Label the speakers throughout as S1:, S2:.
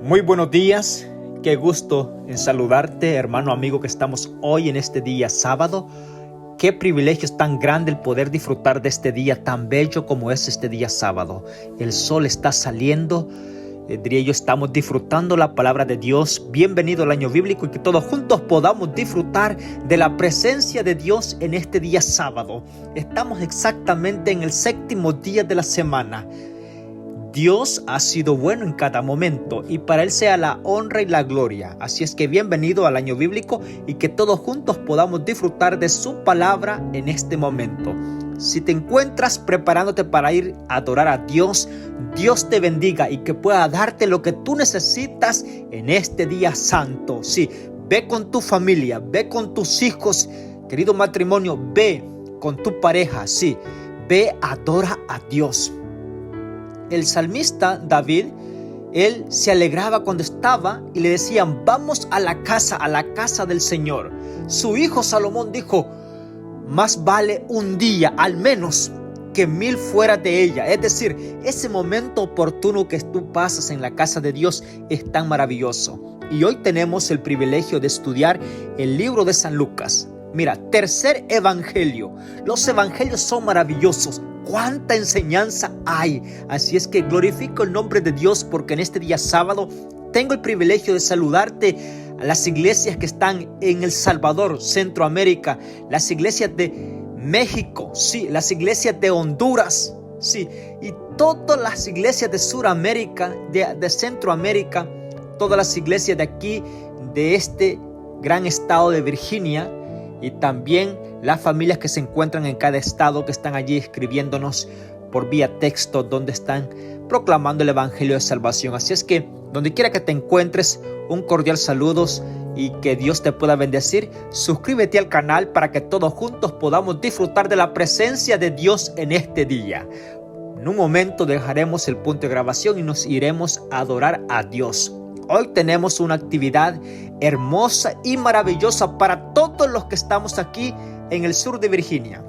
S1: Muy buenos días, qué gusto en saludarte, hermano amigo, que estamos hoy en este día sábado. Qué privilegio es tan grande el poder disfrutar de este día tan bello como es este día sábado. El sol está saliendo, diría yo, estamos disfrutando la palabra de Dios. Bienvenido al año bíblico y que todos juntos podamos disfrutar de la presencia de Dios en este día sábado. Estamos exactamente en el séptimo día de la semana. Dios ha sido bueno en cada momento y para Él sea la honra y la gloria. Así es que bienvenido al año bíblico y que todos juntos podamos disfrutar de su palabra en este momento. Si te encuentras preparándote para ir a adorar a Dios, Dios te bendiga y que pueda darte lo que tú necesitas en este día santo. Sí, ve con tu familia, ve con tus hijos, querido matrimonio, ve con tu pareja, sí, ve, adora a Dios. El salmista David, él se alegraba cuando estaba y le decían: vamos a la casa del Señor. Su hijo Salomón dijo: más vale un día al menos que 1000 fuera de ella. Es decir, ese momento oportuno que tú pasas en la casa de Dios es tan maravilloso. Y hoy tenemos el privilegio de estudiar el libro de San Lucas. Mira, tercer evangelio. Los evangelios son maravillosos. ¡Cuánta enseñanza hay! Así es que glorifico el nombre de Dios porque en este día sábado tengo el privilegio de saludarte a las iglesias que están en El Salvador, Centroamérica, las iglesias de México, sí, las iglesias de Honduras, sí, y todas las iglesias de Sudamérica, de Centroamérica, todas las iglesias de aquí, de este gran estado de Virginia, y también las familias que se encuentran en cada estado, que están allí escribiéndonos por vía texto, donde están proclamando el evangelio de salvación. Así es que donde quiera que te encuentres, un cordial saludos y que Dios te pueda bendecir. Suscríbete al canal para que todos juntos podamos disfrutar de la presencia de Dios en este día. En un momento dejaremos el punto de grabación y nos iremos a adorar a Dios. Hoy tenemos una actividad hermosa y maravillosa para todos los que estamos aquí en el sur de Virginia.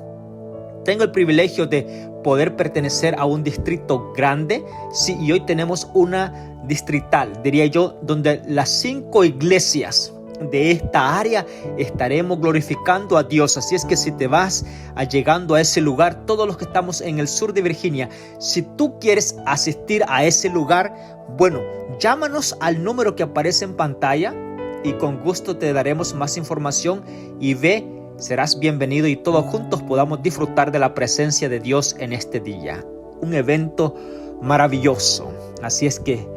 S1: Tengo el privilegio de poder pertenecer a un distrito grande, sí, y hoy tenemos una distrital, diría yo, donde las 5 iglesias de esta área estaremos glorificando a Dios. Así es que si te vas llegando a ese lugar, todos los que estamos en el sur de Virginia, si tú quieres asistir a ese lugar, bueno, llámanos al número que aparece en pantalla y con gusto te daremos más información y ve, serás bienvenido y todos juntos podamos disfrutar de la presencia de Dios en este día. Un evento maravilloso. Así es que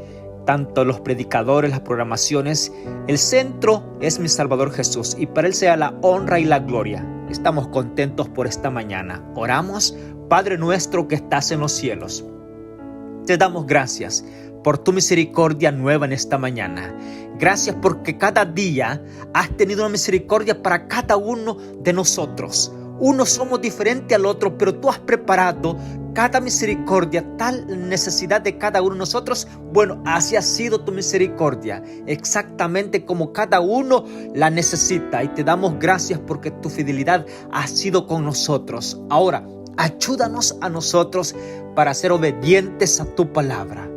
S1: tanto los predicadores, las programaciones, el centro es mi Salvador Jesús y para Él sea la honra y la gloria. Estamos contentos por esta mañana. Oramos: Padre nuestro que estás en los cielos, te damos gracias por tu misericordia nueva en esta mañana. Gracias porque cada día has tenido una misericordia para cada uno de nosotros. Unos somos diferentes al otro, pero tú has preparado cada misericordia, tal necesidad de cada uno de nosotros. Bueno, así ha sido tu misericordia, exactamente como cada uno la necesita. Y te damos gracias porque tu fidelidad ha sido con nosotros. Ahora, ayúdanos a nosotros para ser obedientes a tu palabra.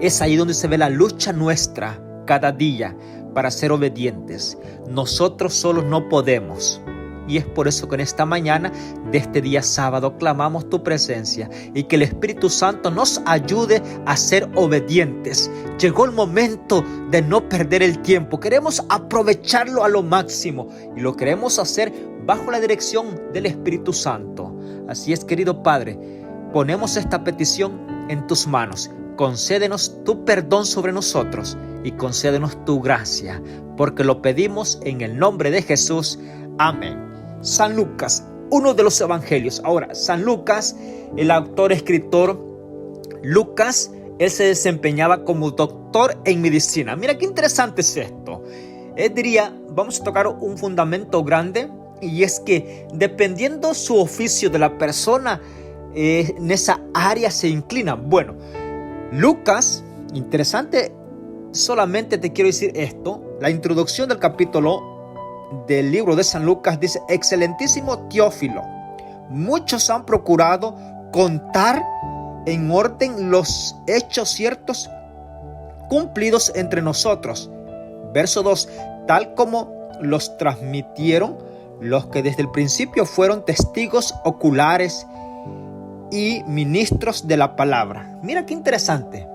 S1: Es ahí donde se ve la lucha nuestra cada día para ser obedientes. Nosotros solos no podemos. Y es por eso que en esta mañana de este día sábado clamamos tu presencia y que el Espíritu Santo nos ayude a ser obedientes. Llegó el momento de no perder el tiempo. Queremos aprovecharlo a lo máximo y lo queremos hacer bajo la dirección del Espíritu Santo. Así es, querido Padre, ponemos esta petición en tus manos. Concédenos tu perdón sobre nosotros y concédenos tu gracia, porque lo pedimos en el nombre de Jesús. Amén. San Lucas, uno de los evangelios. Ahora, San Lucas, el autor, escritor Lucas, él se desempeñaba como doctor en medicina. Mira qué interesante es esto. Vamos a tocar un fundamento grande, y es que dependiendo su oficio de la persona, en esa área se inclina. Bueno, Lucas, interesante, solamente te quiero decir esto. La introducción del capítulo del libro de San Lucas dice: excelentísimo Teófilo, muchos han procurado contar en orden los hechos ciertos cumplidos entre nosotros. Verso 2, tal como los transmitieron los que desde el principio fueron testigos oculares y ministros de la palabra. Mira qué interesante.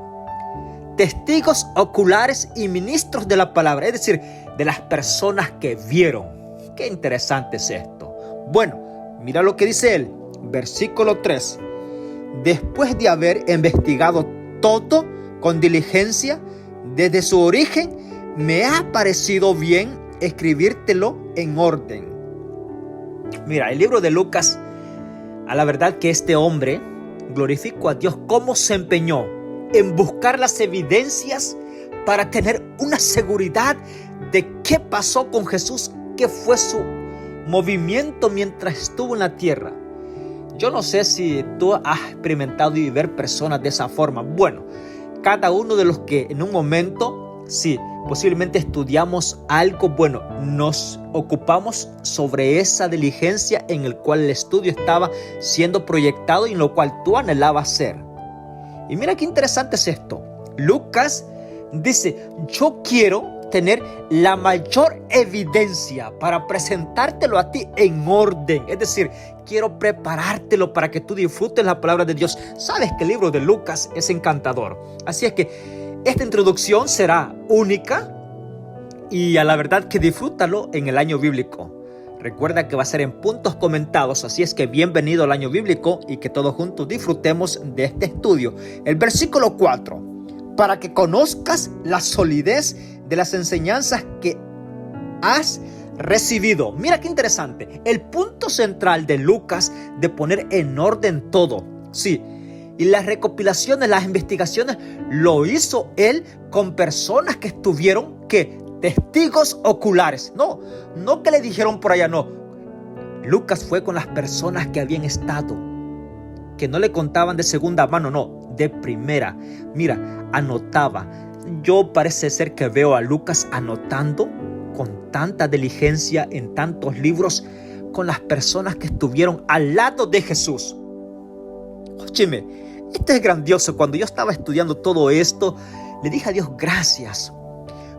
S1: Testigos oculares y ministros de la palabra, es decir, de las personas que vieron. Qué interesante es esto. Bueno, mira lo que dice él, versículo 3. Después de haber investigado todo con diligencia desde su origen, me ha parecido bien escribírtelo en orden. Mira, el libro de Lucas, a la verdad que este hombre glorificó a Dios cómo se empeñó en buscar las evidencias para tener una seguridad de qué pasó con Jesús, qué fue su movimiento mientras estuvo en la tierra. Yo no sé si tú has experimentado y ver personas de esa forma. Bueno, cada uno de los que en un momento, sí, posiblemente estudiamos algo, bueno, nos ocupamos sobre esa diligencia en el cual el estudio estaba siendo proyectado y en lo cual tú anhelabas ser. Y mira qué interesante es esto. Lucas dice, yo quiero tener la mayor evidencia para presentártelo a ti en orden. Es decir, quiero preparártelo para que tú disfrutes la palabra de Dios. Sabes que el libro de Lucas es encantador. Así es que esta introducción será única y a la verdad que disfrútalo en el año bíblico. Recuerda que va a ser en puntos comentados, así es que bienvenido al año bíblico y que todos juntos disfrutemos de este estudio. El versículo 4, para que conozcas la solidez de las enseñanzas que has recibido. Mira qué interesante, el punto central de Lucas de poner en orden todo. Sí, y las recopilaciones, las investigaciones, lo hizo él con personas que estuvieron, ¿qué? Testigos oculares. No que le dijeron por allá, no. Lucas fue con las personas que habían estado, que no le contaban de segunda mano, no, de primera. Mira, anotaba. Yo parece ser que veo a Lucas anotando con tanta diligencia en tantos libros con las personas que estuvieron al lado de Jesús. Óyeme, esto es grandioso. Cuando yo estaba estudiando todo esto, le dije a Dios gracias.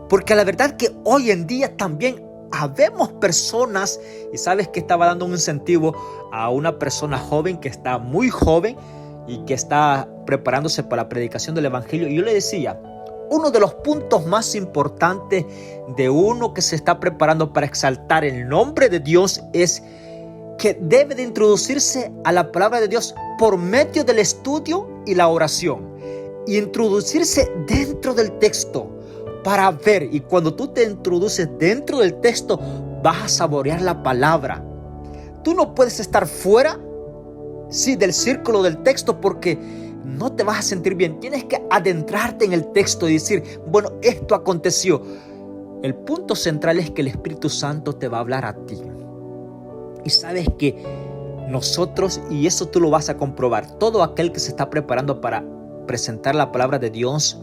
S1: Porque la verdad que hoy en día también habemos personas, y sabes que estaba dando un incentivo a una persona joven que está muy joven y que está preparándose para la predicación del evangelio. Y yo le decía, uno de los puntos más importantes de uno que se está preparando para exaltar el nombre de Dios es que debe de introducirse a la palabra de Dios por medio del estudio y la oración. Y introducirse dentro del texto para ver. Y cuando tú te introduces dentro del texto, vas a saborear la palabra. Tú no puedes estar fuera, sí, del círculo del texto porque no te vas a sentir bien. Tienes que adentrarte en el texto y decir, bueno, esto aconteció. El punto central es que el Espíritu Santo te va a hablar a ti. Y sabes que nosotros, y eso tú lo vas a comprobar, todo aquel que se está preparando para presentar la palabra de Dios,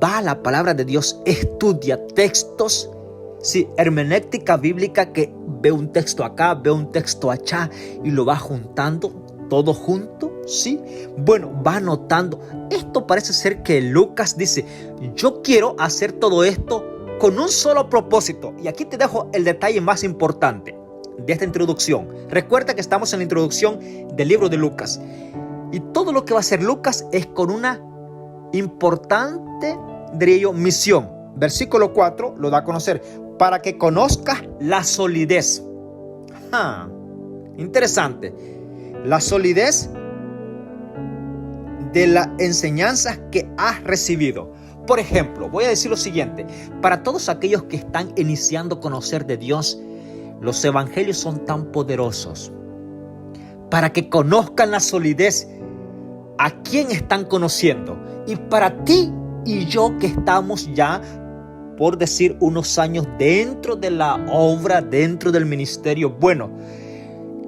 S1: va a la palabra de Dios, estudia textos, sí, hermenéutica bíblica, que ve un texto acá, ve un texto allá y lo va juntando todo junto, sí. Bueno, va anotando. Esto parece ser que Lucas dice, yo quiero hacer todo esto con un solo propósito. Y aquí te dejo el detalle más importante de esta introducción. Recuerda que estamos en la introducción del libro de Lucas. Y todo lo que va a hacer Lucas es con una importante, diría yo, misión. Versículo 4 lo da a conocer. Para que conozcas la solidez. Interesante. La solidez de las enseñanzas que has recibido. Por ejemplo, voy a decir lo siguiente. Para todos aquellos que están iniciando a conocer de Dios, los evangelios son tan poderosos. Para que conozcan la solidez a quién están conociendo. Y para ti y yo que estamos ya, por decir, unos años dentro de la obra, dentro del ministerio, bueno,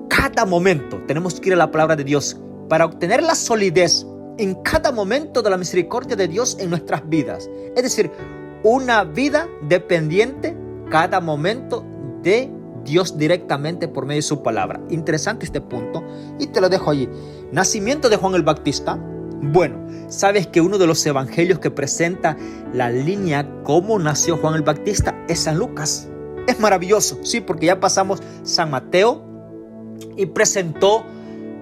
S1: cada momento tenemos que ir a la palabra de Dios para obtener la solidez en cada momento de la misericordia de Dios en nuestras vidas. Es decir, una vida dependiente cada momento de Dios directamente por medio de su palabra. Interesante este punto y te lo dejo allí. Nacimiento de Juan el Bautista, Bueno, ¿sabes que uno de los evangelios que presenta la línea cómo nació Juan el Bautista es San Lucas? Es maravilloso, sí, porque ya pasamos San Mateo y presentó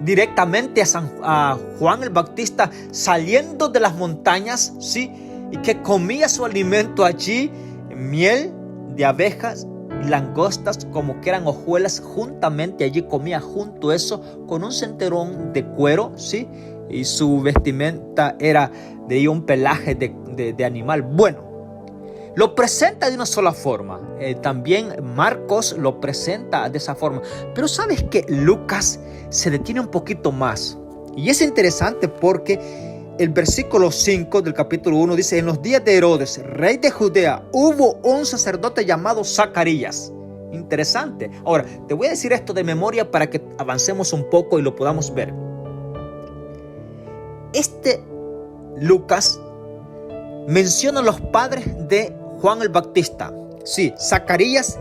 S1: directamente a Juan el Bautista saliendo de las montañas, sí, y que comía su alimento allí, miel de abejas, langostas, como que eran hojuelas, juntamente allí comía junto a eso con un cinturón de cuero, sí, y su vestimenta era de un pelaje de animal. Bueno, lo presenta de una sola forma. También Marcos lo presenta de esa forma. Pero sabes que Lucas se detiene un poquito más. Y es interesante porque el versículo 5 del capítulo 1 dice: en los días de Herodes, rey de Judea, hubo un sacerdote llamado Zacarías. Interesante. Ahora, te voy a decir esto de memoria para que avancemos un poco y lo podamos ver. Lucas menciona a los padres de Juan el Bautista. Sí, Zacarías.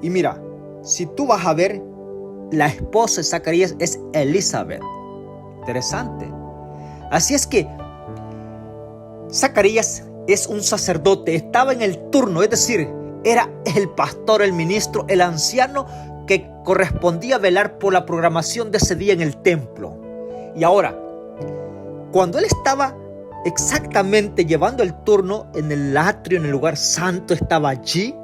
S1: Y mira, si tú vas a ver, la esposa de Zacarías es Elizabeth. Interesante. Así es que Zacarías es un sacerdote, estaba en el turno, es decir, era el pastor, el ministro, el anciano que correspondía velar por la programación de ese día en el templo. Y ahora, cuando él estaba exactamente llevando el turno en el atrio, en el lugar santo, estaba allí,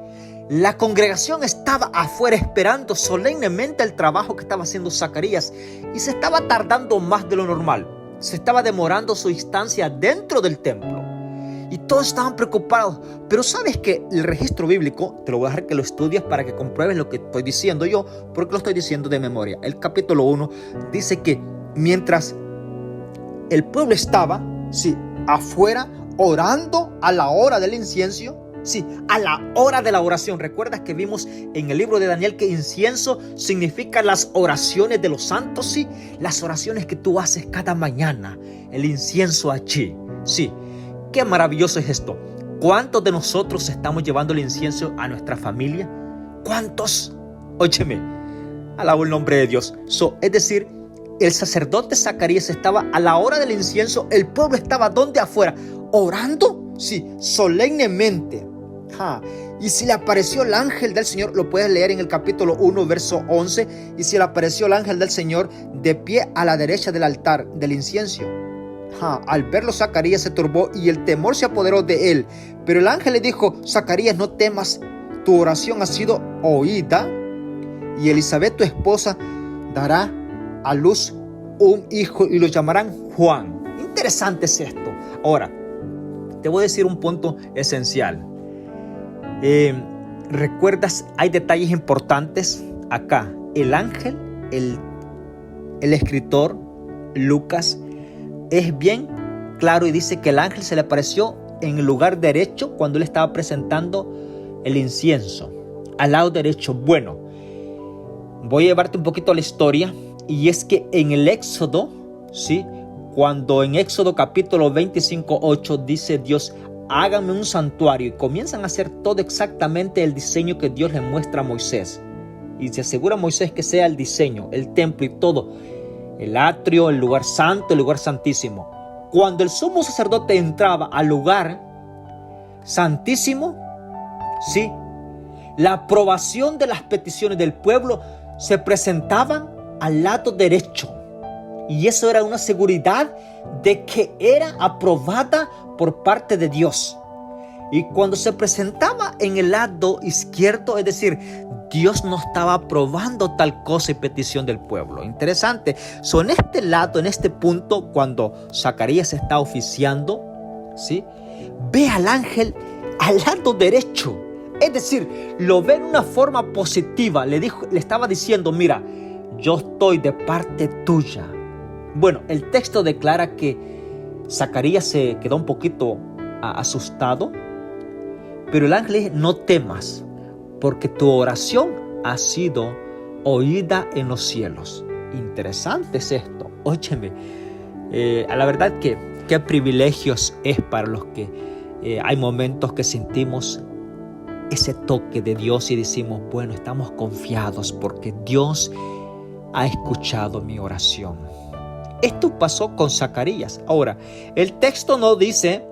S1: la congregación estaba afuera esperando solemnemente el trabajo que estaba haciendo Zacarías y se estaba tardando más de lo normal. Se estaba demorando su instancia dentro del templo y todos estaban preocupados. Pero sabes que el registro bíblico, te lo voy a dejar que lo estudies para que compruebes lo que estoy diciendo yo, porque lo estoy diciendo de memoria. El capítulo 1 dice que mientras el pueblo estaba, sí, afuera orando a la hora del incienso, sí, a la hora de la oración. ¿Recuerdas que vimos en el libro de Daniel que incienso significa las oraciones de los santos? Sí, las oraciones que tú haces cada mañana, el incienso allí. Sí, qué maravilloso es esto. ¿Cuántos de nosotros estamos llevando el incienso a nuestra familia? ¿Cuántos? Óyeme, alabo el nombre de Dios. Es decir, el sacerdote Zacarías estaba a la hora del incienso, el pueblo estaba donde afuera, orando, sí, solemnemente. Y si le apareció el ángel del Señor, lo puedes leer en el capítulo 1, verso 11. Y si le apareció el ángel del Señor de pie a la derecha del altar del incienso. Al verlo, Zacarías se turbó y el temor se apoderó de él. Pero el ángel le dijo: Zacarías, no temas, tu oración ha sido oída, y Elizabeth, tu esposa, dará a luz un hijo y lo llamarán Juan. Interesante es esto. Ahora, te voy a decir un punto esencial. ¿Recuerdas? Hay detalles importantes acá. El ángel, el escritor Lucas, es bien claro y dice que el ángel se le apareció en el lugar derecho cuando él estaba presentando el incienso, al lado derecho. Bueno, voy a llevarte un poquito a la historia. Y es que en el Éxodo, ¿sí? Cuando en Éxodo capítulo 25:8 dice Dios: háganme un santuario, y comienzan a hacer todo exactamente el diseño que Dios le muestra a Moisés. Y se asegura a Moisés que sea el diseño, el templo y todo, el atrio, el lugar santo, el lugar santísimo. Cuando el sumo sacerdote entraba al lugar santísimo, ¿sí? La aprobación de las peticiones del pueblo se presentaban al lado derecho, y eso era una seguridad de que era aprobada por parte de Dios. Y cuando se presentaba en el lado izquierdo, es decir, Dios no estaba aprobando tal cosa y petición del pueblo. Interesante. En este lado, en este punto, cuando Zacarías está oficiando, ¿sí?, ve al ángel al lado derecho. Es decir, lo ve en una forma positiva. Le estaba diciendo: mira, yo estoy de parte tuya. Bueno, el texto declara que Zacarías se quedó un poquito asustado, pero el ángel le dice: no temas, porque tu oración ha sido oída en los cielos. Interesante es esto. Óyeme, a la verdad que qué privilegios es para los que hay momentos que sentimos ese toque de Dios y decimos: bueno, estamos confiados porque Dios ha escuchado mi oración. Esto pasó con Zacarías. Ahora, el texto no dice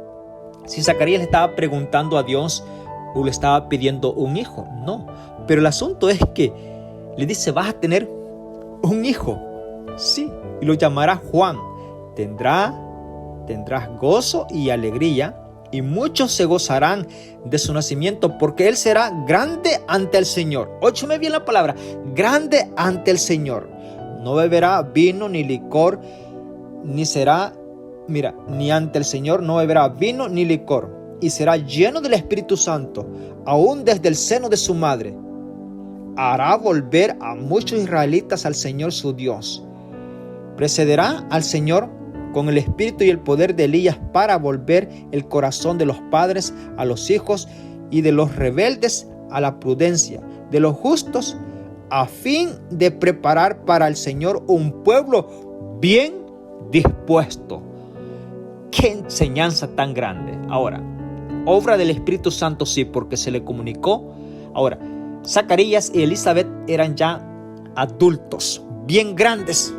S1: si Zacarías le estaba preguntando a Dios o le estaba pidiendo un hijo. No, pero el asunto es que le dice, vas a tener un hijo. Sí, y lo llamarás Juan. Tendrás gozo y alegría, y muchos se gozarán de su nacimiento, porque él será grande ante el Señor. Óyeme bien la palabra, grande ante el Señor. No beberá vino ni licor, ni ante el Señor no beberá vino ni licor, y será lleno del Espíritu Santo, aún desde el seno de su madre. Hará volver a muchos israelitas al Señor su Dios. Precederá al Señor con el espíritu y el poder de Elías para volver el corazón de los padres a los hijos y de los rebeldes a la prudencia, de los justos a fin de preparar para el Señor un pueblo bien dispuesto. ¡Qué enseñanza tan grande! Ahora, obra del Espíritu Santo sí, porque se le comunicó. Ahora, Zacarías y Elizabeth eran ya adultos, bien grandes.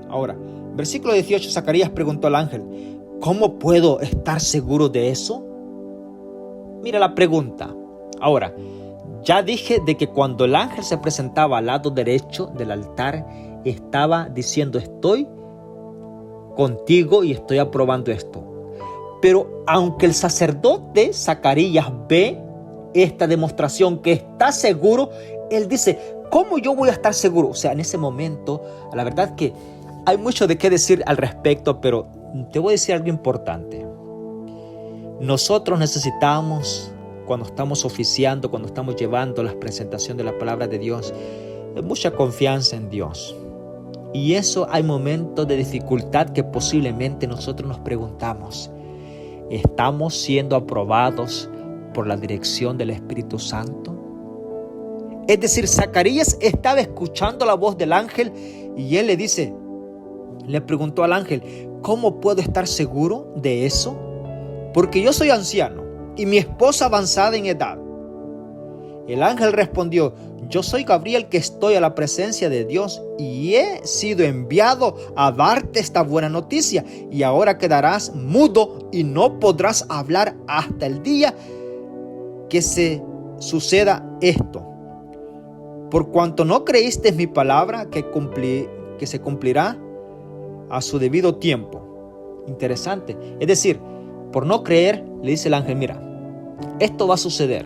S1: Ahora, versículo 18, Zacarías preguntó al ángel, ¿cómo puedo estar seguro de eso? Mira la pregunta. Ahora, ya dije de que cuando el ángel se presentaba al lado derecho del altar, estaba diciendo, estoy contigo y estoy aprobando esto. Pero aunque el sacerdote Zacarías ve esta demostración que está seguro, él dice, ¿cómo yo voy a estar seguro? O sea, en ese momento, la verdad que hay mucho de qué decir al respecto, pero te voy a decir algo importante. Nosotros necesitamos, cuando estamos oficiando, cuando estamos llevando la presentación de la palabra de Dios, mucha confianza en Dios. Y eso hay momentos de dificultad que posiblemente nosotros nos preguntamos, ¿estamos siendo aprobados por la dirección del Espíritu Santo? Es decir, Zacarías estaba escuchando la voz del ángel y él le preguntó al ángel, ¿cómo puedo estar seguro de eso? Porque yo soy anciano y mi esposa avanzada en edad. El ángel respondió, yo soy Gabriel que estoy a la presencia de Dios y he sido enviado a darte esta buena noticia, y ahora quedarás mudo y no podrás hablar hasta el día que se suceda esto. Por cuanto no creíste mi palabra que se cumplirá a su debido tiempo. Interesante. Es decir, por no creer, le dice el ángel, mira, esto va a suceder,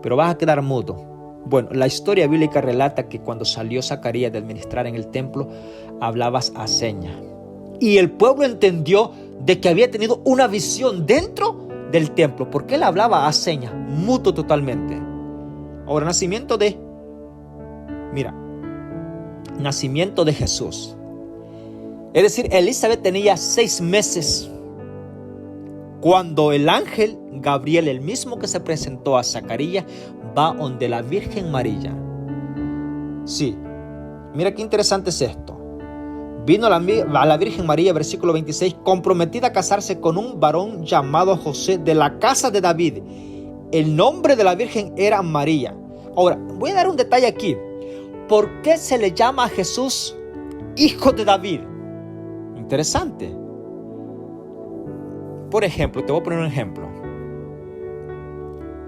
S1: pero vas a quedar mudo. Bueno, la historia bíblica relata que cuando salió Zacarías de administrar en el templo, hablabas a señas. Y el pueblo entendió de que había tenido una visión dentro del templo, porque él hablaba a señas, mudo totalmente. Ahora, nacimiento de Jesús. Es decir, Elizabeth tenía 6 meses cuando el ángel Gabriel, el mismo que se presentó a Zacarías, va donde la Virgen María. Sí, mira qué interesante es esto. Vino a la Virgen María, versículo 26, comprometida a casarse con un varón llamado José de la casa de David. El nombre de la Virgen era María. Ahora, voy a dar un detalle aquí. ¿Por qué se le llama a Jesús hijo de David? Interesante. Por ejemplo, te voy a poner un ejemplo.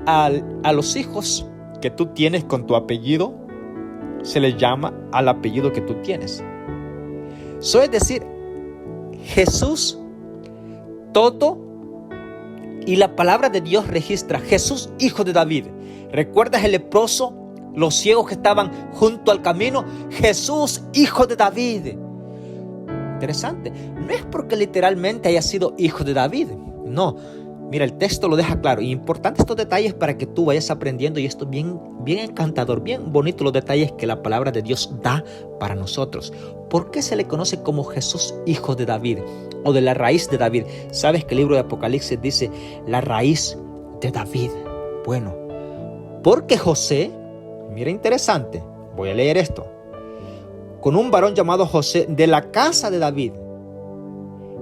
S1: A los hijos que tú tienes con tu apellido, se les llama al apellido que tú tienes. Es decir, Jesús, todo, y la palabra de Dios registra Jesús, hijo de David. ¿Recuerdas el leproso? Los ciegos que estaban junto al camino. Jesús, hijo de David. Interesante. No es porque literalmente haya sido hijo de David. No. Mira, el texto lo deja claro. Y importante estos detalles para que tú vayas aprendiendo. Y esto es bien encantador, bien bonito los detalles que la palabra de Dios da para nosotros. ¿Por qué se le conoce como Jesús, hijo de David? O de la raíz de David. ¿Sabes que el libro de Apocalipsis dice la raíz de David? Bueno, porque José, mira interesante, voy a leer esto. Con un varón llamado José de la casa de David.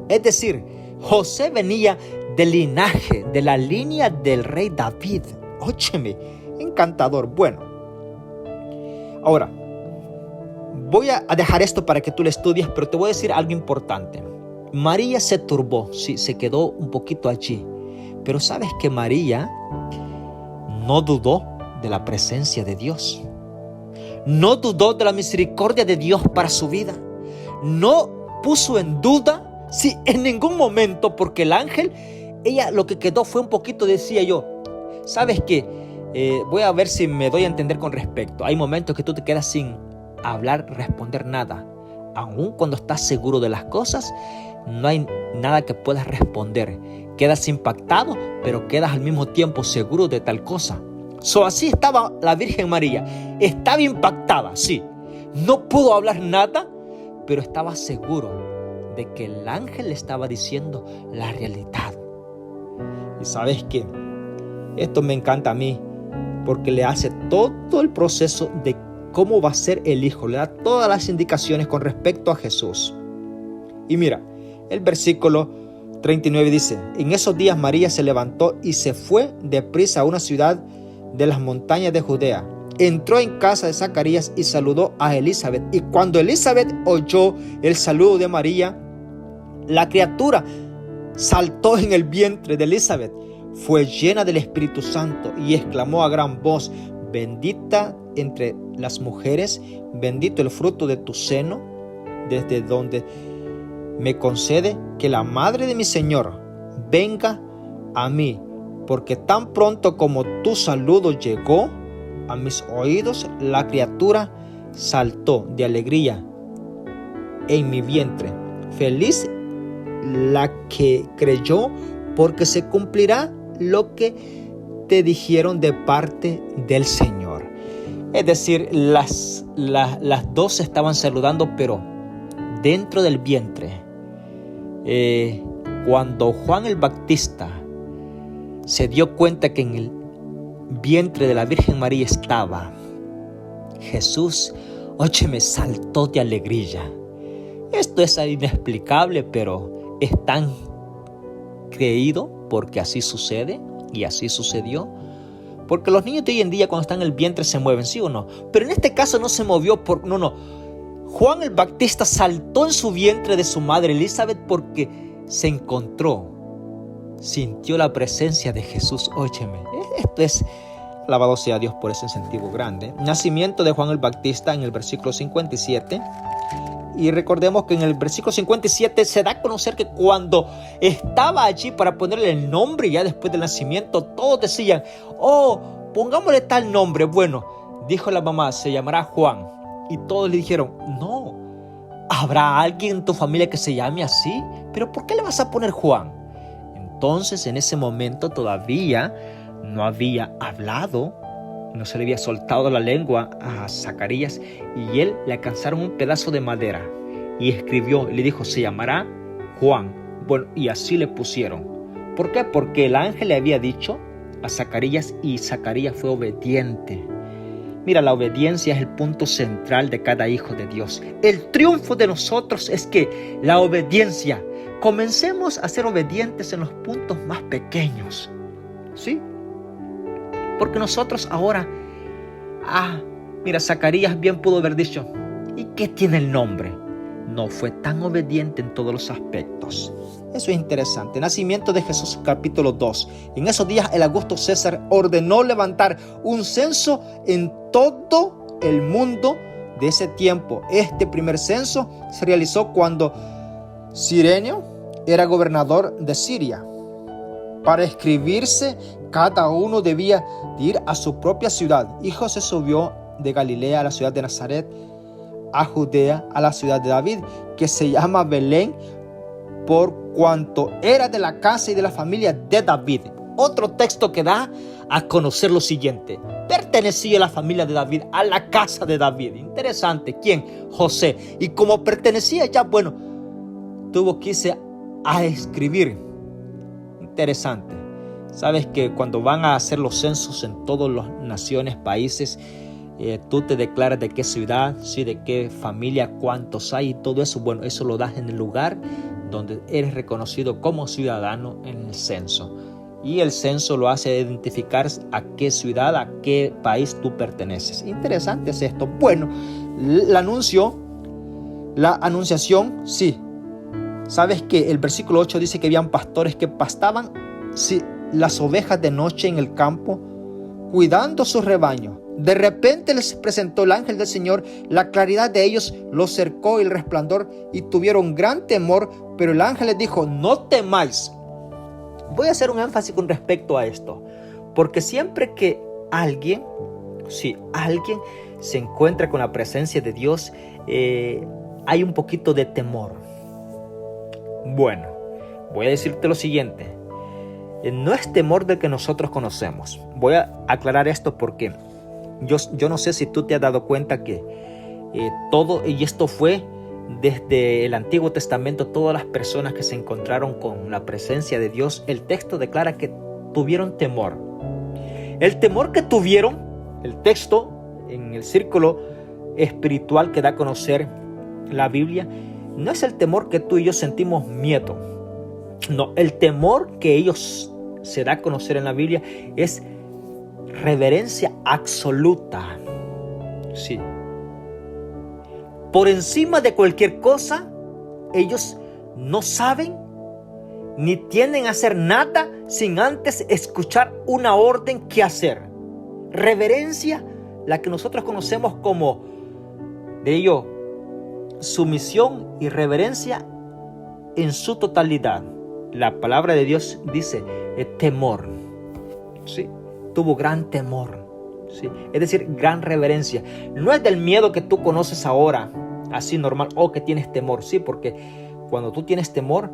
S1: Es decir, José venía del linaje, de la línea del rey David. Óyeme, encantador. Bueno, ahora, voy a dejar esto para que tú lo estudies, pero te voy a decir algo importante. María se turbó, sí, se quedó un poquito allí. Pero sabes que María no dudó de la presencia de Dios. No dudó de la misericordia de Dios para su vida. No puso en duda, sí, en ningún momento, porque el ángel, ella lo que quedó fue un poquito, decía yo, ¿sabes qué? Voy a ver si me doy a entender con respecto. Hay momentos que tú te quedas sin hablar, responder nada. Aun cuando estás seguro de las cosas, no hay nada que puedas responder. Quedas impactado, pero quedas al mismo tiempo seguro de tal cosa. Así estaba la Virgen María. Estaba impactada, sí. No pudo hablar nada, pero estaba seguro de que el ángel le estaba diciendo la realidad. Y sabes qué, esto me encanta a mí, porque le hace todo el proceso de cómo va a ser el hijo. Le da todas las indicaciones con respecto a Jesús. Y mira, el versículo 39 dice: en esos días María se levantó y se fue deprisa a una ciudad de las montañas de Judea. Entró en casa de Zacarías y saludó a Elizabeth. Y cuando Elizabeth oyó el saludo de María, la criatura saltó en el vientre de Elizabeth. Fue llena del Espíritu Santo y exclamó a gran voz: bendita entre las mujeres, bendito el fruto de tu seno, desde donde me concede que la madre de mi Señor venga a mí, porque tan pronto como tu saludo llegó a mis oídos, la criatura saltó de alegría en mi vientre. Feliz la que creyó, porque se cumplirá lo que te dijeron de parte del Señor. Es decir, las dos se estaban saludando, pero dentro del vientre. Cuando Juan el Bautista se dio cuenta que en el vientre de la Virgen María estaba Jesús, óyeme, saltó de alegría. Esto es inexplicable, pero es tan creído porque así sucede y así sucedió. Porque los niños de hoy en día cuando están en el vientre se mueven, ¿sí o no? Pero en este caso no se movió no. Juan el Bautista saltó en su vientre de su madre Elizabeth porque se encontró, sintió la presencia de Jesús. Óyeme, esto es, alabado sea Dios por ese incentivo grande. Nacimiento de Juan el Bautista en el versículo 57. Y recordemos que en el versículo 57 se da a conocer que cuando estaba allí para ponerle el nombre, ya después del nacimiento, todos decían: oh, pongámosle tal nombre. Bueno, dijo la mamá, se llamará Juan. Y todos le dijeron: no, ¿habrá alguien en tu familia que se llame así? ¿Pero por qué le vas a poner Juan? Entonces, en ese momento todavía no había hablado, no se le había soltado la lengua a Zacarías, y él le alcanzaron un pedazo de madera y escribió y le dijo: se llamará Juan. Bueno, y así le pusieron. ¿Por qué? Porque el ángel le había dicho a Zacarías y Zacarías fue obediente. Mira, la obediencia es el punto central de cada hijo de Dios. El triunfo de nosotros es que la obediencia, comencemos a ser obedientes en los puntos más pequeños, ¿sí? Porque nosotros ahora, mira, Zacarías bien pudo haber dicho: ¿y qué tiene el nombre? No fue tan obediente en todos los aspectos. Eso es interesante. Nacimiento de Jesús, capítulo 2. En esos días el Augusto César ordenó levantar un censo en todo el mundo de ese tiempo. Este primer censo se realizó cuando Cirenio era gobernador de Siria. Para inscribirse, cada uno debía ir a su propia ciudad. Y José subió de Galilea a la ciudad de Nazaret, a Judea, a la ciudad de David, que se llama Belén, por cuanto era de la casa y de la familia de David. Otro texto que da a conocer lo siguiente: pertenecía a la familia de David, a la casa de David. Interesante. ¿Quién? José. Y como pertenecía ya, bueno, tuvo que irse a escribir. Interesante. Sabes que cuando van a hacer los censos en todas las naciones, países, tú te declaras de qué ciudad, sí, de qué familia, cuántos hay y todo eso. Bueno, eso lo das en el lugar donde eres reconocido como ciudadano en el censo. y el censo lo hace identificar a qué ciudad, a qué país tú perteneces. Interesante es esto. Bueno, la anunciación, sí. ¿Sabes que el versículo 8 dice que habían pastores que pastaban las ovejas de noche en el campo, cuidando sus rebaños? De repente les presentó el ángel del Señor, la claridad de ellos los cercó y el resplandor, y tuvieron gran temor, pero el ángel les dijo: no temáis. Voy a hacer un énfasis con respecto a esto, porque siempre que alguien se encuentra con la presencia de Dios, hay un poquito de temor. Bueno, voy a decirte lo siguiente. No es temor del que nosotros conocemos. Voy a aclarar esto porque yo no sé si tú te has dado cuenta que todo, y esto fue desde el Antiguo Testamento, todas las personas que se encontraron con la presencia de Dios, el texto declara que tuvieron temor. El temor que tuvieron, el texto en el círculo espiritual que da a conocer la Biblia, no es el temor que tú y yo sentimos miedo. No, el temor que ellos se da a conocer en la Biblia es reverencia absoluta. Sí. Por encima de cualquier cosa, ellos no saben ni tienden a hacer nada sin antes escuchar una orden que hacer. Reverencia, la que nosotros conocemos como, de ello, sumisión y reverencia en su totalidad. La palabra de Dios dice temor. ¿Sí? Tuvo gran temor. ¿Sí? Es decir, gran reverencia. No es del miedo que tú conoces ahora, así normal, o que tienes temor. Sí, porque cuando tú tienes temor,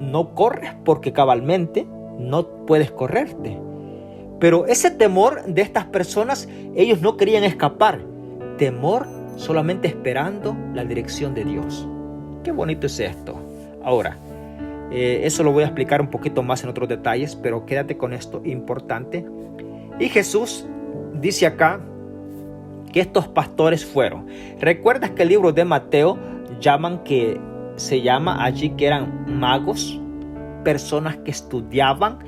S1: no corres porque cabalmente no puedes correrte. Pero ese temor de estas personas, ellos no querían escapar. Temor solamente esperando la dirección de Dios. Qué bonito es esto. Ahora, eso lo voy a explicar un poquito más en otros detalles, pero quédate con esto importante. Y Jesús dice acá que estos pastores fueron. ¿Recuerdas que el libro de Mateo se llama allí que eran magos, personas que estudiaban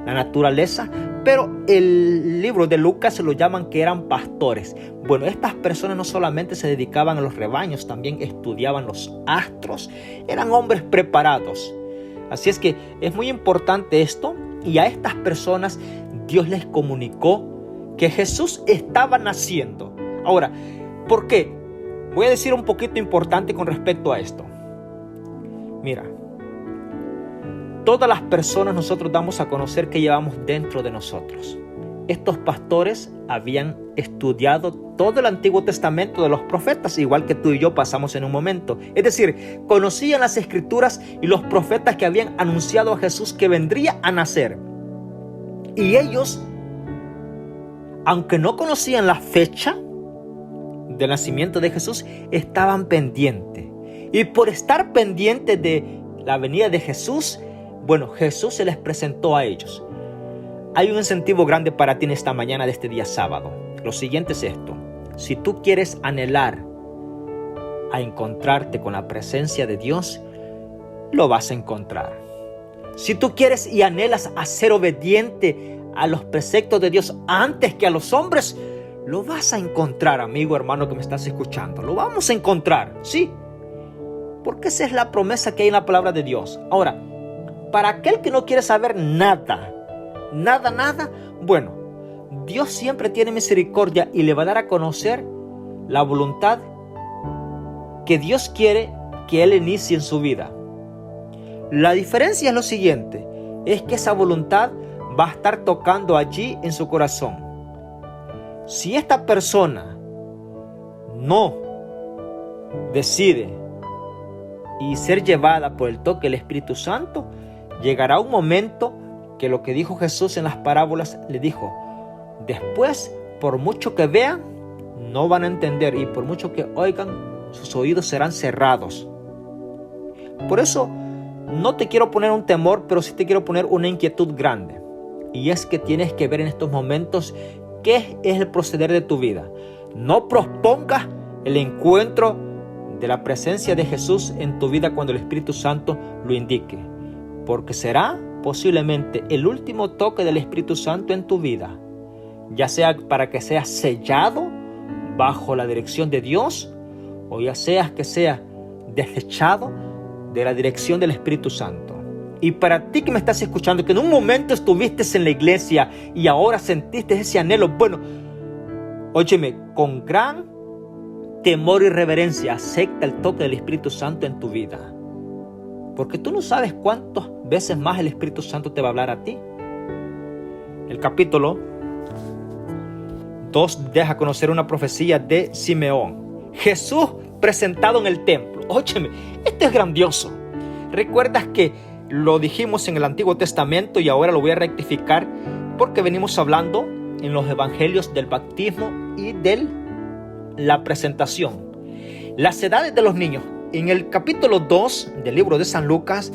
S1: la naturaleza? Pero el libro de Lucas se lo llaman que eran pastores. Bueno, estas personas no solamente se dedicaban a los rebaños, también estudiaban los astros. Eran hombres preparados. Así es que es muy importante esto. Y a estas personas Dios les comunicó que Jesús estaba naciendo. Ahora, ¿por qué? Voy a decir un poquito importante con respecto a esto. Mira, todas las personas nosotros damos a conocer que llevamos dentro de nosotros. Estos pastores habían estudiado todo el Antiguo Testamento de los profetas, igual que tú y yo pasamos en un momento. Es decir, conocían las Escrituras y los profetas que habían anunciado a Jesús que vendría a nacer. Y ellos, aunque no conocían la fecha del nacimiento de Jesús, estaban pendientes. Y por estar pendientes de la venida de Jesús, bueno, Jesús se les presentó a ellos. Hay un incentivo grande para ti en esta mañana de este día sábado. Lo siguiente es esto. Si tú quieres anhelar a encontrarte con la presencia de Dios, lo vas a encontrar. Si tú quieres y anhelas a ser obediente a los preceptos de Dios antes que a los hombres, lo vas a encontrar, amigo, hermano que me estás escuchando. Lo vamos a encontrar, sí. Porque esa es la promesa que hay en la palabra de Dios. Ahora, para aquel que no quiere saber nada, bueno, Dios siempre tiene misericordia y le va a dar a conocer la voluntad que Dios quiere que él inicie en su vida. La diferencia es lo siguiente, es que esa voluntad va a estar tocando allí en su corazón. Si esta persona no decide y ser llevada por el toque del Espíritu Santo, llegará un momento que lo que dijo Jesús en las parábolas, le dijo, después, por mucho que vean, no van a entender, y por mucho que oigan, sus oídos serán cerrados. Por eso, no te quiero poner un temor, pero sí te quiero poner una inquietud grande. Y es que tienes que ver en estos momentos qué es el proceder de tu vida. No pospongas el encuentro de la presencia de Jesús en tu vida cuando el Espíritu Santo lo indique, porque será posiblemente el último toque del Espíritu Santo en tu vida, ya sea para que seas sellado bajo la dirección de Dios, o ya sea que sea desechado de la dirección del Espíritu Santo. Y para ti que me estás escuchando, que en un momento estuviste en la iglesia y ahora sentiste ese anhelo, bueno, óyeme, con gran temor y reverencia, acepta el toque del Espíritu Santo en tu vida. Porque tú no sabes cuántas veces más el Espíritu Santo te va a hablar a ti. El capítulo 2 deja conocer una profecía de Simeón. Jesús presentado en el templo. Óyeme, esto es grandioso. ¿Recuerdas que lo dijimos en el Antiguo Testamento y ahora lo voy a rectificar? Porque venimos hablando en los evangelios del bautismo y de la presentación. Las edades de los niños. En el capítulo 2 del libro de San Lucas,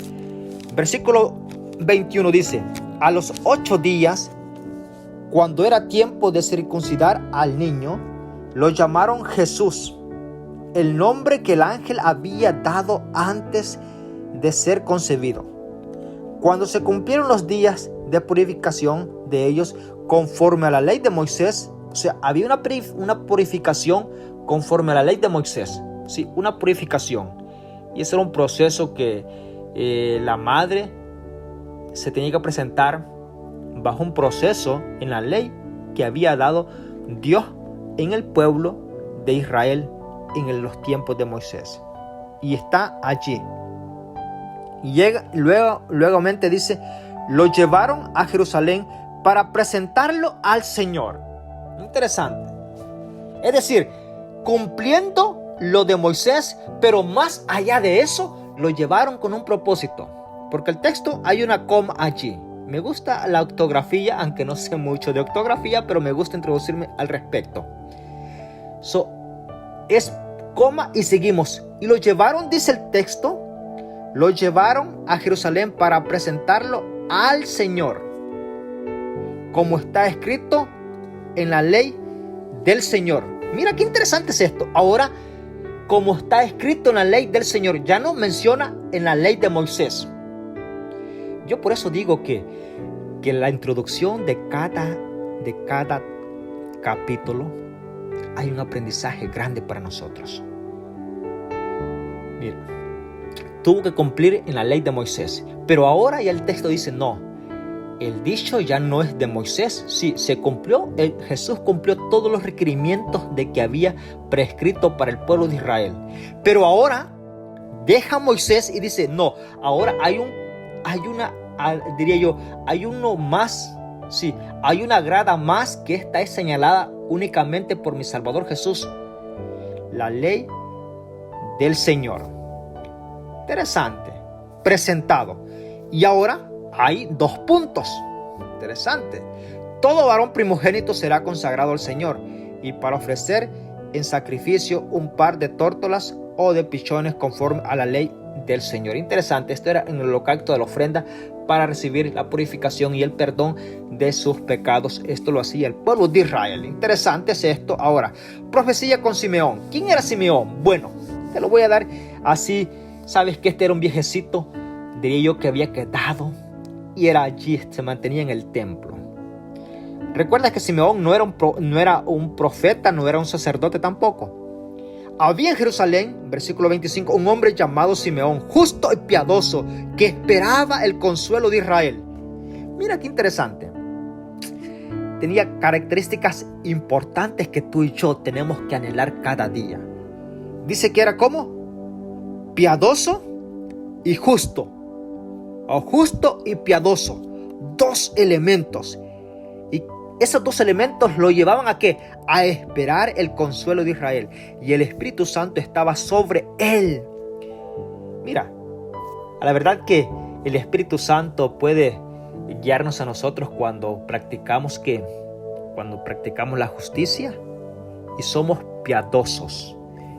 S1: versículo 21 dice: a los 8 días, cuando era tiempo de circuncidar al niño, lo llamaron Jesús, el nombre que el ángel había dado antes de ser concebido. Cuando se cumplieron los días de purificación de ellos conforme a la ley de Moisés, o sea, había una purificación conforme a la ley de Moisés. Sí, una purificación. Y ese era un proceso que la madre se tenía que presentar bajo un proceso en la ley que había dado Dios en el pueblo de Israel en los tiempos de Moisés. Y está allí. Y luego dice: lo llevaron a Jerusalén para presentarlo al Señor. Interesante. Es decir, cumpliendo lo de Moisés, pero más allá de eso, lo llevaron con un propósito. Porque el texto hay una coma allí. Me gusta la ortografía, aunque no sé mucho de ortografía, pero me gusta introducirme al respecto. Es coma y seguimos. Y lo llevaron, dice el texto, lo llevaron a Jerusalén para presentarlo al Señor, como está escrito en la ley del Señor. Mira qué interesante es esto. Ahora, como está escrito en la ley del Señor, ya no menciona en la ley de Moisés. Yo por eso digo que en la introducción de cada capítulo hay un aprendizaje grande para nosotros. Mira, tuvo que cumplir en la ley de Moisés, pero ahora ya el texto dice no. El dicho ya no es de Moisés. Sí, se cumplió. Jesús cumplió todos los requerimientos de que había prescrito para el pueblo de Israel. Pero ahora deja a Moisés y dice, no, ahora hay uno más. Sí, hay una grada más que esta es señalada únicamente por mi Salvador Jesús. La ley del Señor. Interesante. Presentado. Y ahora hay 2 puntos. Interesante. Todo varón primogénito será consagrado al Señor, y para ofrecer en sacrificio un par de tórtolas o de pichones conforme a la ley del Señor. Interesante. Esto era en el holocausto de la ofrenda para recibir la purificación y el perdón de sus pecados. Esto lo hacía el pueblo de Israel. Interesante es esto. Ahora, profecía con Simeón. ¿Quién era Simeón? Bueno, te lo voy a dar así. Sabes que este era un viejecito, diría yo, que había quedado y era allí, se mantenía en el templo. Recuerda que Simeón no era un profeta, no era un sacerdote tampoco. Había en Jerusalén, versículo 25, un hombre llamado Simeón, justo y piadoso, que esperaba el consuelo de Israel. Mira qué interesante. Tenía características importantes que tú y yo tenemos que anhelar cada día. Dice que era ¿cómo? Piadoso y justo. O justo y piadoso. 2 elementos. Y esos 2 elementos lo llevaban ¿a qué? A esperar el consuelo de Israel. Y el Espíritu Santo estaba sobre él. Mira, a la verdad que el Espíritu Santo puede guiarnos a nosotros cuando practicamos ¿qué? Cuando practicamos la justicia y somos piadosos.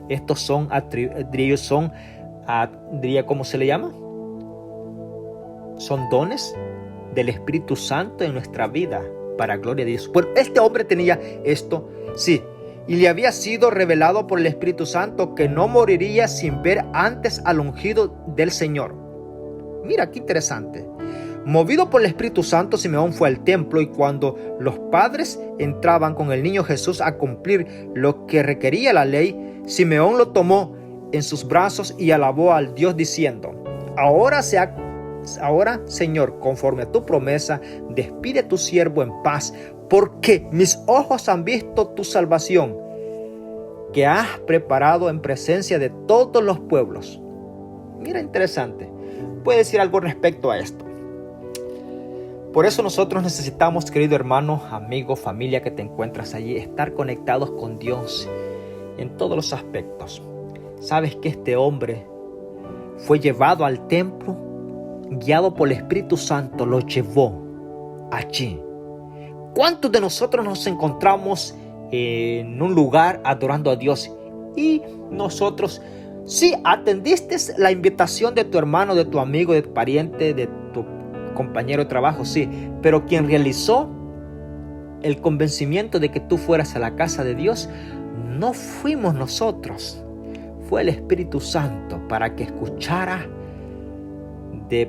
S1: Estos son, diría, ¿cómo se le llama? Son dones del Espíritu Santo en nuestra vida para gloria de Dios. Bueno, este hombre tenía esto, sí, y le había sido revelado por el Espíritu Santo que no moriría sin ver antes al ungido del Señor. Mira qué interesante. Movido por el Espíritu Santo, Simeón fue al templo, y cuando los padres entraban con el niño Jesús a cumplir lo que requería la ley, Simeón lo tomó en sus brazos y alabó al Dios diciendo: Ahora, Señor, conforme a tu promesa, despide a tu siervo en paz, porque mis ojos han visto tu salvación, que has preparado en presencia de todos los pueblos. Mira, interesante. Puedo decir algo respecto a esto. Por eso nosotros necesitamos, querido hermano, amigo, familia que te encuentras allí, estar conectados con Dios en todos los aspectos. Sabes que este hombre fue llevado al templo, guiado por el Espíritu Santo, lo llevó allí. ¿Cuántos de nosotros nos encontramos en un lugar adorando a Dios y nosotros, sí, atendiste la invitación de tu hermano, de tu amigo, de tu pariente, de tu compañero de trabajo, sí, pero quien realizó el convencimiento de que tú fueras a la casa de Dios no fuimos nosotros, fue el Espíritu Santo, para que escucharas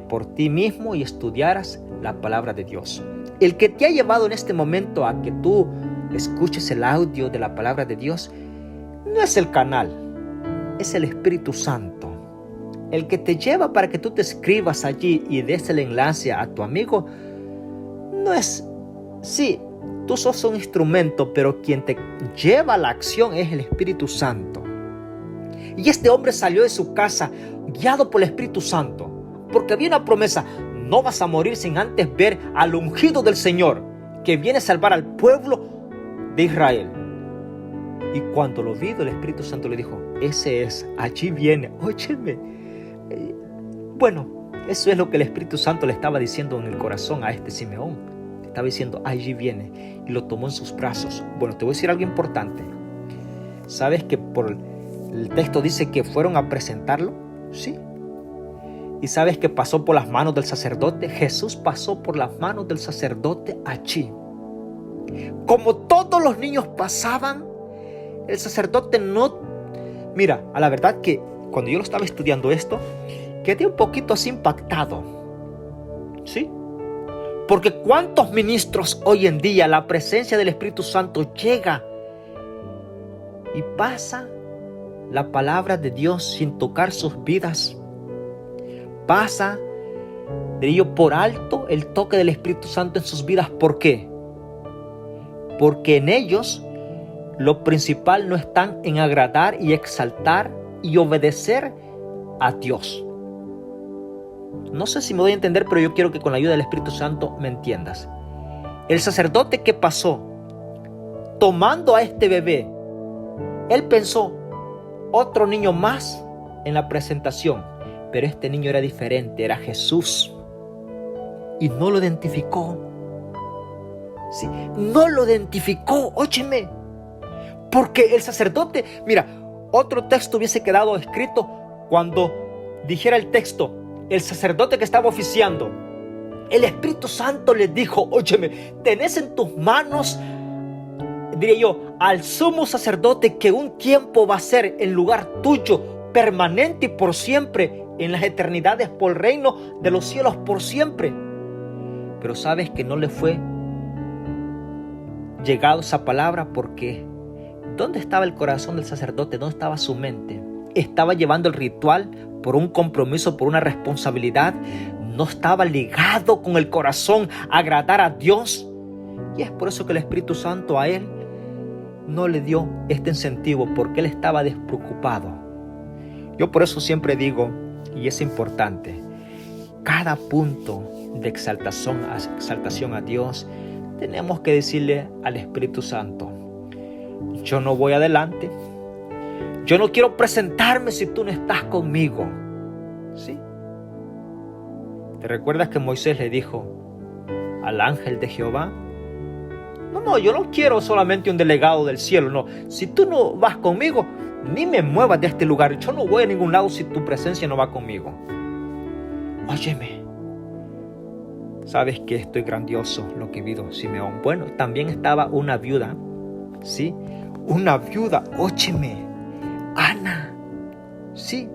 S1: por ti mismo y estudiaras la palabra de Dios. El que te ha llevado en este momento a que tú escuches el audio de la palabra de Dios no es el canal, es el Espíritu Santo. El que te lleva para que tú te escribas allí y des el enlace a tu amigo no es, sí, tú sos un instrumento, pero quien te lleva a la acción es el Espíritu Santo. Y este hombre salió de su casa guiado por el Espíritu Santo, porque había una promesa: no vas a morir sin antes ver al ungido del Señor, que viene a salvar al pueblo de Israel. Y cuando lo vio, el Espíritu Santo le dijo: ese es, allí viene, óyeme. Bueno, eso es lo que el Espíritu Santo le estaba diciendo en el corazón a este Simeón. Le estaba diciendo: allí viene, y lo tomó en sus brazos. Bueno, te voy a decir algo importante. ¿Sabes que por el texto dice que fueron a presentarlo? Sí. ¿Y sabes que pasó por las manos del sacerdote? Jesús pasó por las manos del sacerdote allí. Como todos los niños pasaban, el sacerdote no... Mira, a la verdad que cuando yo lo estaba estudiando esto, quedé un poquito así impactado. ¿Sí? Porque cuántos ministros hoy en día la presencia del Espíritu Santo llega y pasa la palabra de Dios sin tocar sus vidas. Pasa de ello por alto el toque del Espíritu Santo en sus vidas. ¿Por qué? Porque en ellos lo principal no está en agradar y exaltar y obedecer a Dios. No sé si me doy a entender, pero yo quiero que con la ayuda del Espíritu Santo me entiendas. El sacerdote que pasó tomando a este bebé, él pensó: otro niño más en la presentación. Pero este niño era diferente, era Jesús. Y no lo identificó. Sí, no lo identificó, óyeme. Porque el sacerdote, mira, otro texto hubiese quedado escrito cuando dijera el texto: el sacerdote que estaba oficiando, el Espíritu Santo le dijo: óyeme, tenés en tus manos, diría yo, al sumo sacerdote que un tiempo va a ser en lugar tuyo, permanente y por siempre, en las eternidades, por el reino de los cielos por siempre. Pero sabes que no le fue llegado esa palabra, porque ¿dónde estaba el corazón del sacerdote? ¿Dónde estaba su mente? Estaba llevando el ritual por un compromiso, por una responsabilidad. No estaba ligado con el corazón a agradar a Dios. Y es por eso que el Espíritu Santo a él no le dio este incentivo, porque él estaba despreocupado. Yo por eso siempre digo, y es importante, cada punto de exaltación a Dios, tenemos que decirle al Espíritu Santo: yo no voy adelante, yo no quiero presentarme si tú no estás conmigo. ¿Sí? ¿Te recuerdas que Moisés le dijo al ángel de Jehová: no, yo no quiero solamente un delegado del cielo, no, si tú no vas conmigo, ni me muevas de este lugar, yo no voy a ningún lado si tu presencia no va conmigo. Óyeme, sabes que esto es grandioso lo que vivió Simeón. Bueno, también estaba una viuda, ¿sí? Una viuda, óyeme, Ana, ¿sí?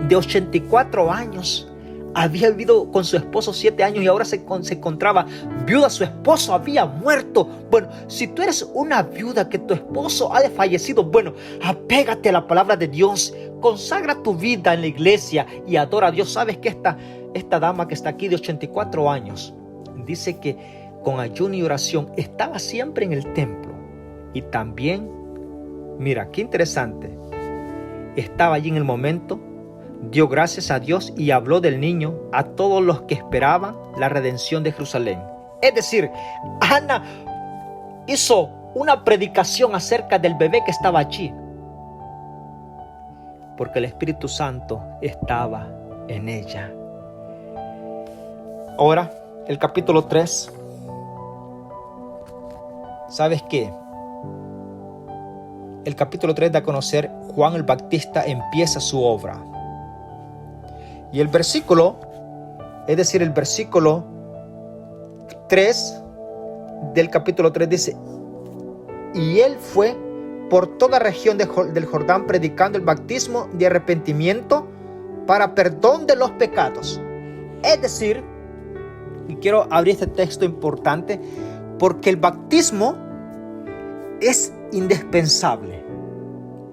S1: De 84 años, había vivido con su esposo 7 años y ahora se encontraba viuda. Su esposo había muerto. Bueno, si tú eres una viuda que tu esposo ha fallecido, bueno, apégate a la palabra de Dios. Consagra tu vida en la iglesia y adora a Dios. ¿Sabes que esta dama que está aquí de 84 años dice que con ayuno y oración estaba siempre en el templo? Y también, mira, qué interesante, estaba allí en el momento, dio gracias a Dios y habló del niño a todos los que esperaban la redención de Jerusalén. Es decir, Ana hizo una predicación acerca del bebé que estaba allí, porque el Espíritu Santo estaba en ella. Ahora, el capítulo 3. ¿Sabes qué? El capítulo 3 da a conocer Juan el Bautista empieza su obra. Y el versículo 3 del capítulo 3 dice: y él fue por toda región del Jordán predicando el bautismo de arrepentimiento para perdón de los pecados. Es decir, y quiero abrir este texto importante porque el bautismo es indispensable.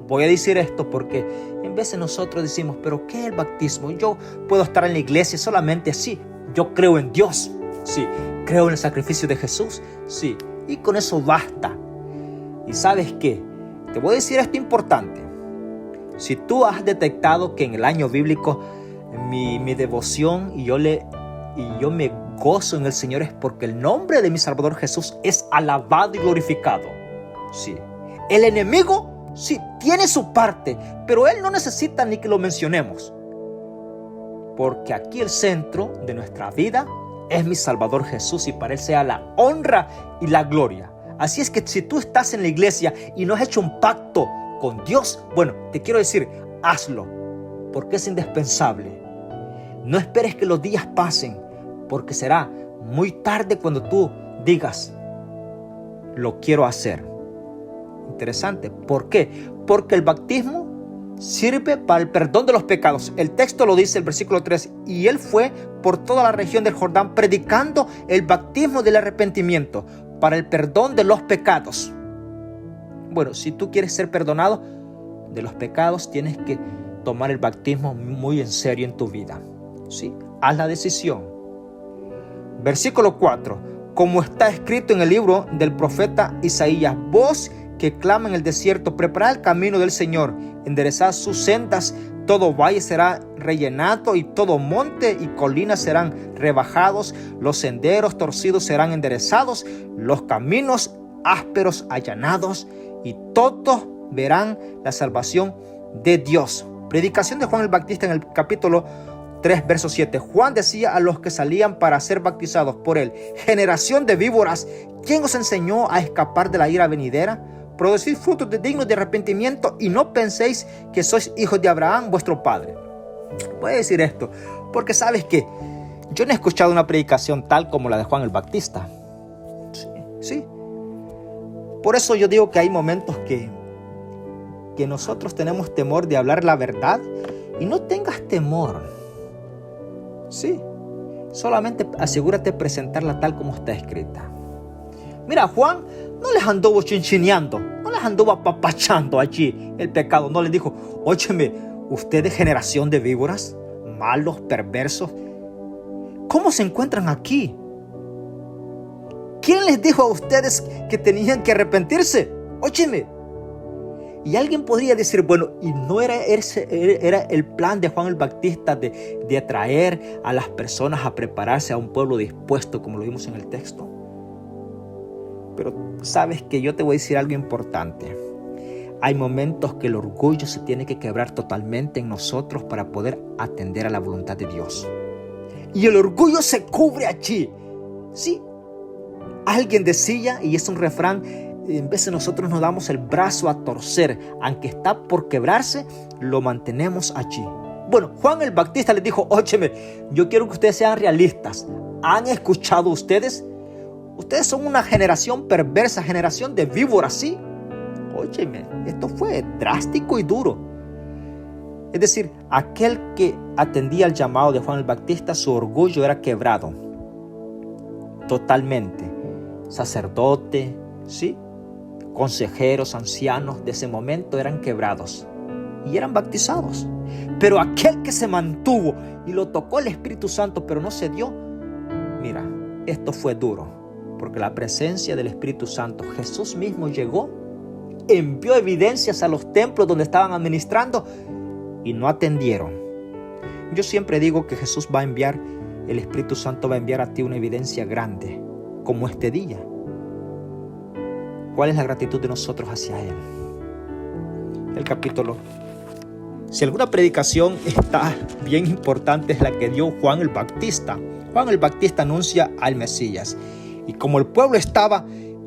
S1: Voy a decir esto porque en veces nosotros decimos, pero ¿qué es el bautismo? Yo puedo estar en la iglesia solamente así. Yo creo en Dios, sí. Creo en el sacrificio de Jesús, sí. Y con eso basta. ¿Y sabes qué? Te voy a decir esto importante. Si tú has detectado que en el año bíblico mi devoción y yo me gozo en el Señor es porque el nombre de mi Salvador Jesús es alabado y glorificado. Sí. El enemigo sí tiene su parte, pero él no necesita ni que lo mencionemos. Porque aquí el centro de nuestra vida es mi Salvador Jesús y para él sea la honra y la gloria. Así es que si tú estás en la iglesia y no has hecho un pacto con Dios, bueno, te quiero decir, hazlo, porque es indispensable. No esperes que los días pasen, porque será muy tarde cuando tú digas, lo quiero hacer. Interesante. ¿Por qué? Porque el bautismo sirve para el perdón de los pecados. El texto lo dice, el versículo 3. Y él fue por toda la región del Jordán predicando el bautismo del arrepentimiento para el perdón de los pecados. Bueno, si tú quieres ser perdonado de los pecados, tienes que tomar el bautismo muy en serio en tu vida. ¿Sí? Haz la decisión. Versículo 4. Como está escrito en el libro del profeta Isaías, voz que clama en el desierto, preparad el camino del Señor, enderezad sus sendas, todo valle será rellenado y todo monte y colina serán rebajados, los senderos torcidos serán enderezados, los caminos ásperos allanados y todos verán la salvación de Dios. Predicación de Juan el Bautista en el capítulo 3, verso 7. Juan decía a los que salían para ser bautizados por él: generación de víboras, ¿quién os enseñó a escapar de la ira venidera? Producid frutos dignos de arrepentimiento y no penséis que sois hijos de Abraham, vuestro padre. Voy a decir esto porque sabes que yo no he escuchado una predicación tal como la de Juan el Bautista. Sí. Por eso yo digo que hay momentos que nosotros tenemos temor de hablar la verdad y no tengas temor. Sí. Solamente asegúrate de presentarla tal como está escrita. Mira, Juan no les anduvo chinchineando, no les anduvo apapachando allí el pecado. No les dijo, óyeme, ustedes generación de víboras, malos, perversos, ¿cómo se encuentran aquí? ¿Quién les dijo a ustedes que tenían que arrepentirse? Óyeme. Y alguien podría decir, bueno, ¿y no era el plan de Juan el Bautista de atraer a las personas a prepararse a un pueblo dispuesto, como lo vimos en el texto? Pero sabes que yo te voy a decir algo importante. Hay momentos que el orgullo se tiene que quebrar totalmente en nosotros para poder atender a la voluntad de Dios. Y el orgullo se cubre allí. Sí. Alguien decía, y es un refrán, en vez de nosotros nos damos el brazo a torcer, aunque está por quebrarse, lo mantenemos allí. Bueno, Juan el Bautista les dijo, óyeme, yo quiero que ustedes sean realistas. ¿Han escuchado ustedes? Ustedes son una generación perversa, generación de víboras, ¿sí? Óyeme, esto fue drástico y duro. Es decir, aquel que atendía al llamado de Juan el Bautista, su orgullo era quebrado totalmente. Sacerdote, ¿sí? Consejeros, ancianos de ese momento eran quebrados y eran bautizados. Pero aquel que se mantuvo y lo tocó el Espíritu Santo, pero no se dio, mira, esto fue duro, porque la presencia del Espíritu Santo, Jesús mismo llegó, envió evidencias a los templos donde estaban administrando y no atendieron. Yo siempre digo que Jesús va a enviar, el Espíritu Santo va a enviar a ti una evidencia grande, como este día. ¿Cuál es la gratitud de nosotros hacia Él? El capítulo. Si alguna predicación está bien importante, es la que dio Juan el Bautista. Juan el Bautista anuncia al Mesías. Y como el pueblo estaba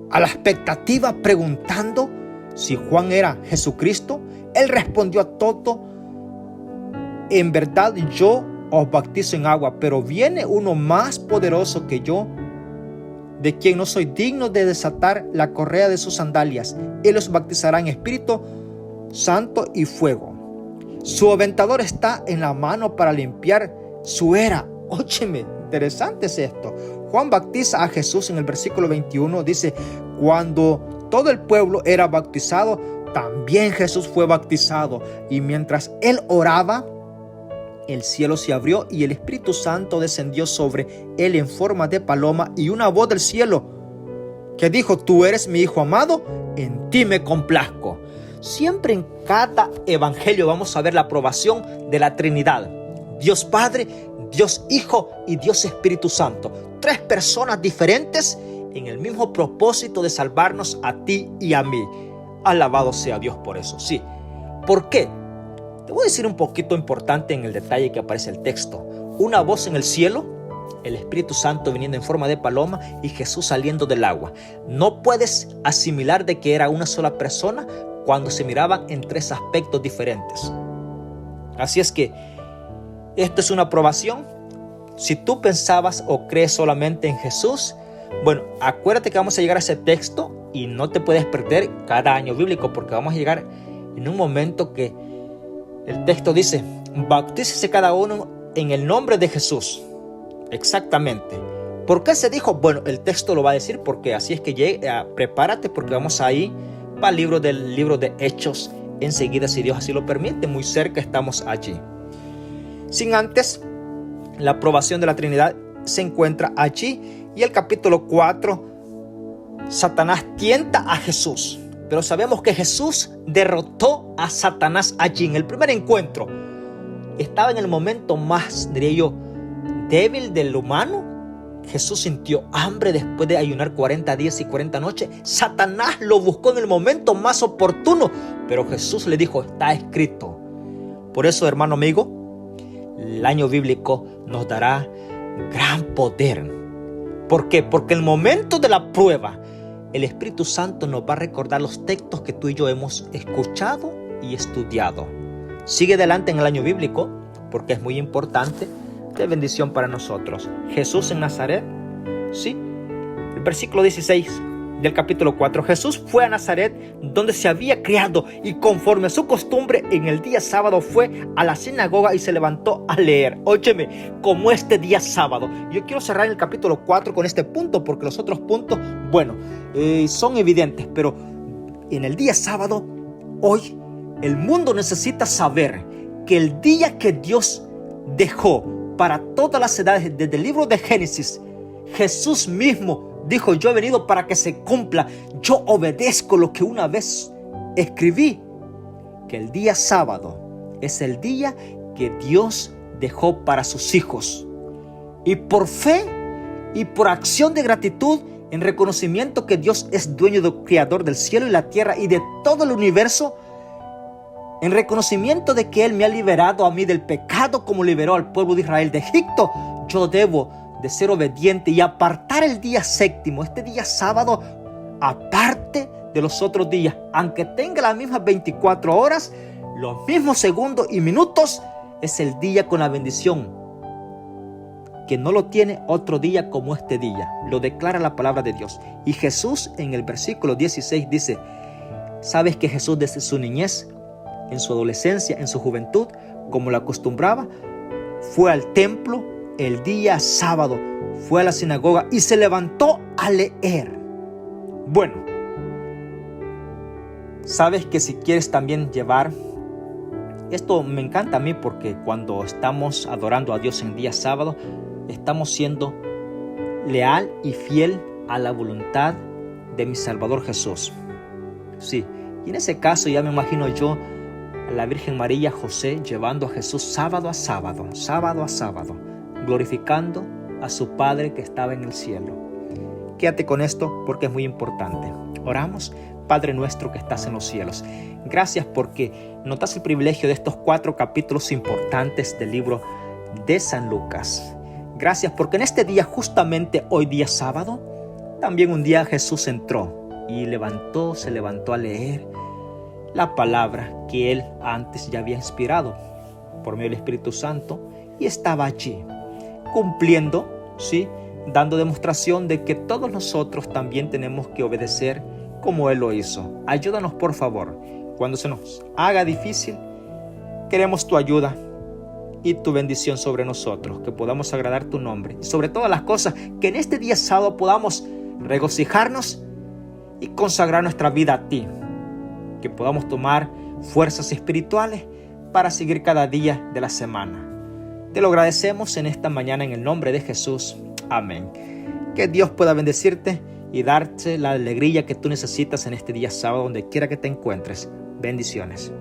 S1: a la expectativa preguntando si Juan era Jesucristo, él respondió a todo: en verdad yo os bautizo en agua, pero viene uno más poderoso que yo, de quien no soy digno de desatar la correa de sus sandalias. Él os bautizará en Espíritu Santo y fuego. Su aventador está en la mano para limpiar su era. Óyeme, interesante es esto. Juan bautiza a Jesús en el versículo 21. Dice: cuando todo el pueblo era bautizado, también Jesús fue bautizado. Y mientras él oraba, el cielo se abrió y el Espíritu Santo descendió sobre él en forma de paloma, y una voz del cielo que dijo: tú eres mi Hijo amado, en ti me complazco. Siempre en cada evangelio vamos a ver la aprobación de la Trinidad: Dios Padre, Dios Hijo y Dios Espíritu Santo. Tres personas diferentes en el mismo propósito de salvarnos a ti y a mí. Alabado sea Dios por eso. Sí. ¿Por qué? Te voy a decir un poquito importante en el detalle que aparece el texto. Una voz en el cielo, el Espíritu Santo viniendo en forma de paloma y Jesús saliendo del agua. No puedes asimilar de que era una sola persona cuando se miraban en tres aspectos diferentes. Así es que esto es una aprobación. Si tú pensabas o crees solamente en Jesús, bueno, acuérdate que vamos a llegar a ese texto y no te puedes perder cada año bíblico, porque vamos a llegar en un momento que el texto dice: bautícese cada uno en el nombre de Jesús. Exactamente. ¿Por qué se dijo? Bueno, el texto lo va a decir, porque así es que prepárate, porque vamos ahí para el libro de Hechos enseguida, si Dios así lo permite. Muy cerca estamos allí. Sin antes, la aprobación de la Trinidad se encuentra allí. Y el capítulo 4, Satanás tienta a Jesús. Pero sabemos que Jesús derrotó a Satanás allí en el primer encuentro. Estaba en el momento más, diría yo, débil del humano. Jesús sintió hambre después de ayunar 40 días y 40 noches. Satanás lo buscó en el momento más oportuno, pero Jesús le dijo: está escrito. Por eso, hermano amigo, el año bíblico nos dará gran poder. ¿Por qué? Porque en el momento de la prueba, el Espíritu Santo nos va a recordar los textos que tú y yo hemos escuchado y estudiado. Sigue adelante en el año bíblico, porque es muy importante, de bendición para nosotros. Jesús en Nazaret, sí. El versículo 16 del capítulo 4. Jesús fue a Nazaret, donde se había criado, y conforme a su costumbre, en el día sábado fue a la sinagoga y se levantó a leer. Óyeme, como este día sábado. Yo quiero cerrar el capítulo 4 con este punto, porque los otros puntos, bueno, son evidentes, pero en el día sábado, hoy, el mundo necesita saber que el día que Dios dejó para todas las edades, desde el libro de Génesis, Jesús mismo dijo: yo he venido para que se cumpla. Yo obedezco lo que una vez escribí, que el día sábado es el día que Dios dejó para sus hijos. Y por fe y por acción de gratitud, en reconocimiento que Dios es dueño del creador del cielo y la tierra y de todo el universo, en reconocimiento de que Él me ha liberado a mí del pecado como liberó al pueblo de Israel de Egipto, yo debo de ser obediente y apartar el día séptimo, este día sábado, aparte de los otros días, aunque tenga las mismas 24 horas, los mismos segundos y minutos, es el día con la bendición que no lo tiene otro día como este día. Lo declara la palabra de Dios. Y Jesús en el versículo 16 dice: ¿sabes que Jesús desde su niñez, en su adolescencia, en su juventud, como lo acostumbraba, fue al templo el día sábado, fue a la sinagoga y se levantó a leer. Bueno, sabes que si quieres también llevar, esto me encanta a mí porque cuando estamos adorando a Dios en día sábado, estamos siendo leal y fiel a la voluntad de mi Salvador Jesús. Sí, y en ese caso ya me imagino yo a la Virgen María, José, llevando a Jesús sábado a sábado, glorificando a su Padre que estaba en el cielo. Quédate con esto porque es muy importante. Oramos. Padre nuestro que estás en los cielos, gracias porque nos das el privilegio de estos 4 capítulos importantes del libro de San Lucas. Gracias porque en este día, justamente hoy día sábado, también un día Jesús entró y se levantó a leer la palabra que Él antes ya había inspirado por medio del Espíritu Santo y estaba allí cumpliendo, ¿sí? Dando demostración de que todos nosotros también tenemos que obedecer como Él lo hizo. Ayúdanos por favor. Cuando se nos haga difícil, queremos tu ayuda y tu bendición sobre nosotros, que podamos agradar tu nombre. Y sobre todas las cosas, que en este día sábado podamos regocijarnos y consagrar nuestra vida a ti. Que podamos tomar fuerzas espirituales para seguir cada día de la semana. Te lo agradecemos en esta mañana en el nombre de Jesús. Amén. Que Dios pueda bendecirte y darte la alegría que tú necesitas en este día sábado, donde quiera que te encuentres. Bendiciones.